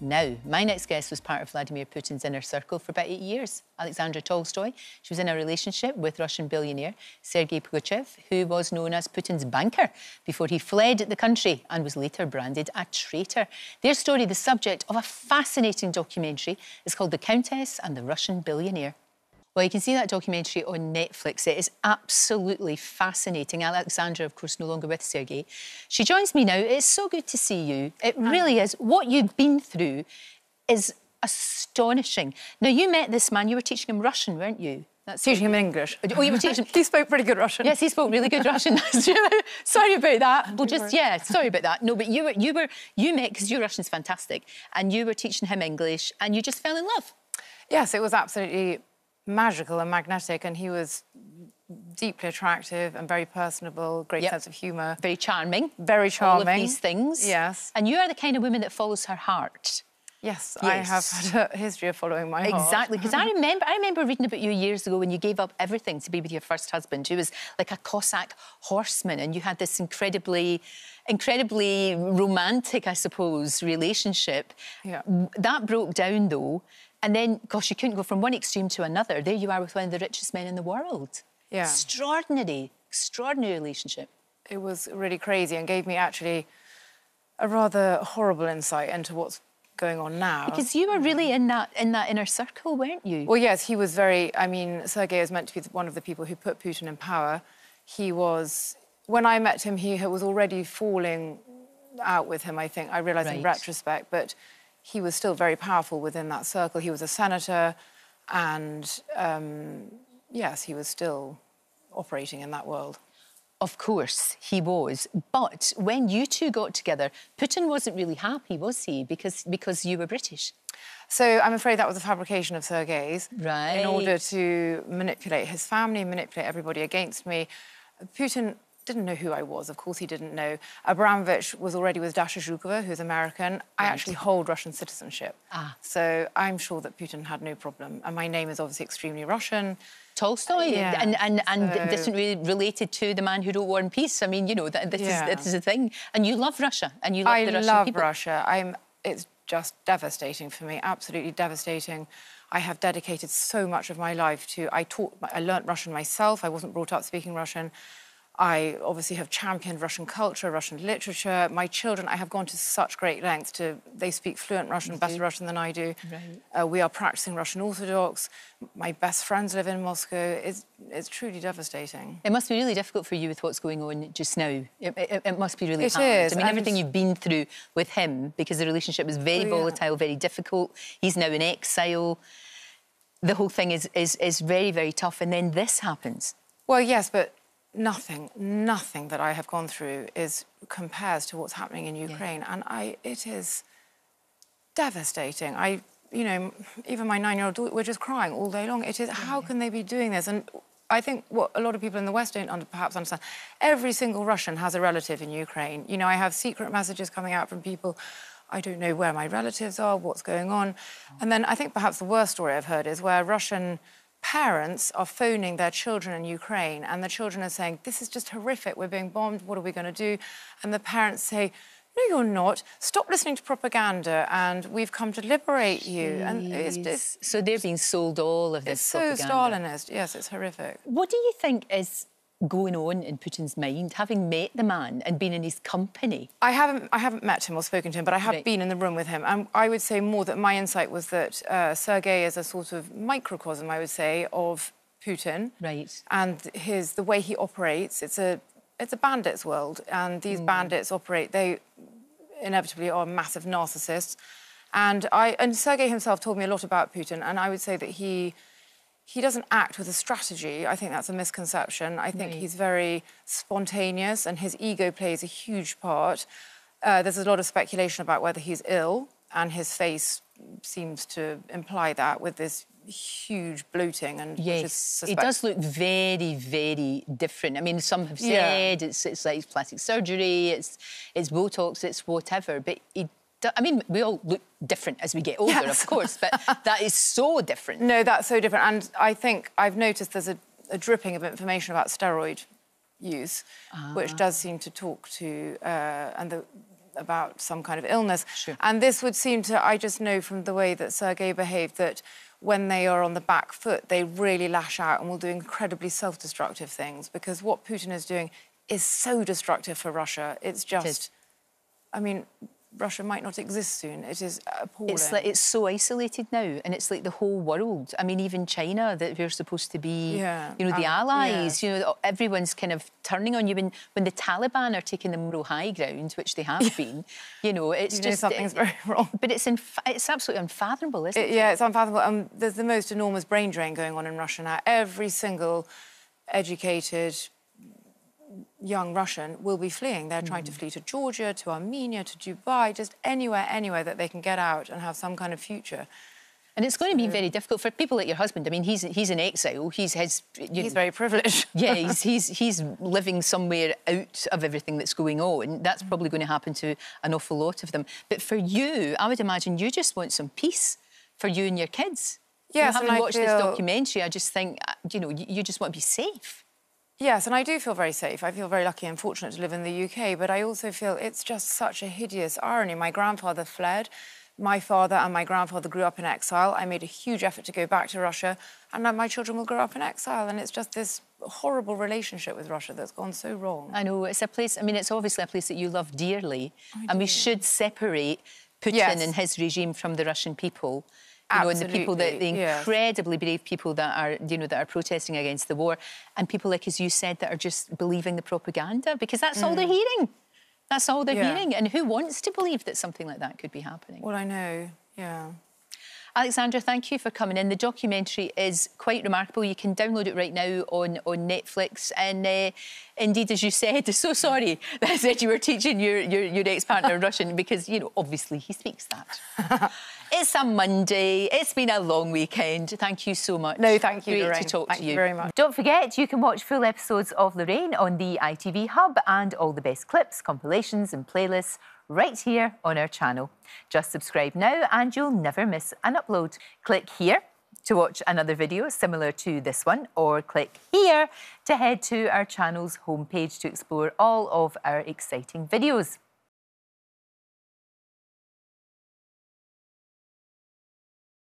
Now, my next guest was part of Vladimir Putin's inner circle for about 8 years. Alexandra Tolstoy. She was in a relationship with Russian billionaire Sergei Pugachev, who was known as Putin's banker before he fled the country and was later branded a traitor. Their story, the subject of a fascinating documentary, is called The Countess and the Russian Billionaire. Well, you can see that documentary on Netflix. It is absolutely fascinating. Alexandra, of course, no longer with Sergei. She joins me now. It's so good to see you. It really is. What you've been through is astonishing. Now, you met this man. You were teaching him Russian, weren't you? That's teaching him English. Oh, you were teaching him... He spoke pretty good Russian. Yes, he spoke really good Russian. Sorry about that. Well, just, yeah, sorry about that. No, but you met, because your Russian's fantastic, and you were teaching him English, and you just fell in love. Yes, it was absolutely magical and magnetic, and he was deeply attractive and very personable, great sense of humour. Very charming. Very charming. All of these things. Yes. And you are the kind of woman that follows her heart. Yes, I have had a history of following my heart. Exactly, because I remember reading about you years ago when you gave up everything to be with your first husband, who was like a Cossack horseman, and you had this incredibly romantic, I suppose, relationship. Yeah. That broke down, though, and then, gosh, you couldn't go from one extreme to another. There you are with one of the richest men in the world. Yeah. Extraordinary relationship. It was really crazy and gave me actually a rather horrible insight into what's going on now. Because you were really in that inner circle, weren't you? Well, yes, he was very... I mean, Sergei is meant to be one of the people who put Putin in power. He was... When I met him, he was already falling out with him, I think. I realise in retrospect, but he was still very powerful within that circle. He was a senator and, yes, he was still operating in that world. Of course, he was. But when you two got together, Putin wasn't really happy, was he? Because you were British. So I'm afraid that was a fabrication of Sergei's. Right. In order to manipulate his family, manipulate everybody against me. Putin didn't know who I was. Of course he didn't know. Abramovich was already with Dasha Zhukova, who's American. Right. I actually hold Russian citizenship. So I'm sure that Putin had no problem. And my name is obviously extremely Russian. Tolstoy, and distant related to the man who wrote War and Peace. I mean, you know, this is a thing. And you love Russia, and you love the Russian people. I love Russia. It's just devastating for me, absolutely devastating. I have dedicated so much of my life to... I learnt Russian myself. I wasn't brought up speaking Russian. I obviously have championed Russian culture, Russian literature. My children, I have gone to such great lengths to... They speak fluent Russian, better Russian than I do. Right. We are practising Russian Orthodox. My best friends live in Moscow. It's truly devastating. It must be really difficult for you with what's going on just now. It must be really hard. It is. I mean, everything you've been through with him, because the relationship is very volatile, very difficult. He's now in exile. The whole thing is very, very tough. And then this happens. Well, yes, but... Nothing that I have gone through compares to what's happening in Ukraine, and it is devastating. You know, even my 9-year-old daughter, we're just crying all day long. It is, how can they be doing this? And I think what a lot of people in the West don't perhaps understand, every single Russian has a relative in Ukraine. You know, I have secret messages coming out from people. I don't know where my relatives are, what's going on. And then I think perhaps the worst story I've heard is where Russian parents are phoning their children in Ukraine, and the children are saying, this is just horrific, we're being bombed, what are we going to do? And the parents say, no, you're not. Stop listening to propaganda, and we've come to liberate you. And it's so they're being sold all of this propaganda. It's so Stalinist. Yes, it's horrific. What do you think is going on in Putin's mind, having met the man and been in his company? I haven't met him or spoken to him, but I have been in the room with him. And I would say more that my insight was that Sergei is a sort of microcosm, I would say, of Putin. Right. And the way he operates, it's a bandit's world. And these bandits operate, they inevitably are massive narcissists. And Sergei himself told me a lot about Putin, and I would say that he doesn't act with a strategy. I think that's a misconception. I think he's very spontaneous, and his ego plays a huge part. There's a lot of speculation about whether he's ill, and his face seems to imply that with this huge bloating. And yes, it does look very, very different. I mean, some have said it's like plastic surgery, it's Botox, it's whatever, but I mean, we all look different as we get older, of course, but that is so different. No, that's so different. And I think I've noticed there's a dripping of information about steroid use, which does seem to talk to... about some kind of illness. Sure. And this would seem to, I just know from the way that Sergei behaved, that when they are on the back foot, they really lash out and will do incredibly self-destructive things, because what Putin is doing is so destructive for Russia. It's just, I mean, Russia might not exist soon. It is appalling. It's like it's so isolated now, and it's like the whole world. I mean, even China, that we're supposed to be, you know, the allies. You know, everyone's kind of turning on you. When the Taliban are taking the moral high ground, which they have been, you know, it's just something's very wrong. But it's absolutely unfathomable, isn't it? Yeah, it's unfathomable. There's the most enormous brain drain going on in Russia now. Every single educated young Russian will be fleeing. They're trying to flee to Georgia, to Armenia, to Dubai, just anywhere that they can get out and have some kind of future. And it's going to be very difficult for people like your husband. I mean, he's in exile. He's very privileged. Yeah, he's living somewhere out of everything that's going on. That's probably going to happen to an awful lot of them. But for you, I would imagine you just want some peace for you and your kids. Yes, having watched this documentary, I just think, you know, you just want to be safe. Yes, and I do feel very safe. I feel very lucky and fortunate to live in the UK, but I also feel it's just such a hideous irony. My grandfather fled. My father and my grandfather grew up in exile. I made a huge effort to go back to Russia, and now my children will grow up in exile. And it's just this horrible relationship with Russia that's gone so wrong. I know, it's a place, I mean, it's obviously a place that you love dearly, and we should separate Putin and his regime from the Russian people. You know, and the people the incredibly brave people that are, you know, that are protesting against the war, and people like, as you said, that are just believing the propaganda, because that's all they're hearing. That's all they're hearing. And who wants to believe that something like that could be happening? Well, I know, yeah. Alexandra, thank you for coming in. The documentary is quite remarkable. You can download it right now on Netflix. And indeed, as you said, so sorry that I said you were teaching your ex-partner Russian, because, you know, obviously he speaks that. It's a Monday. It's been a long weekend. Thank you so much. No, thank you, Lorraine. Great to talk to you. Thank you very much. Don't forget, you can watch full episodes of Lorraine on the ITV Hub, and all the best clips, compilations and playlists right here on our channel. Just subscribe now and you'll never miss an upload. Click here to watch another video similar to this one, or click here to head to our channel's homepage to explore all of our exciting videos.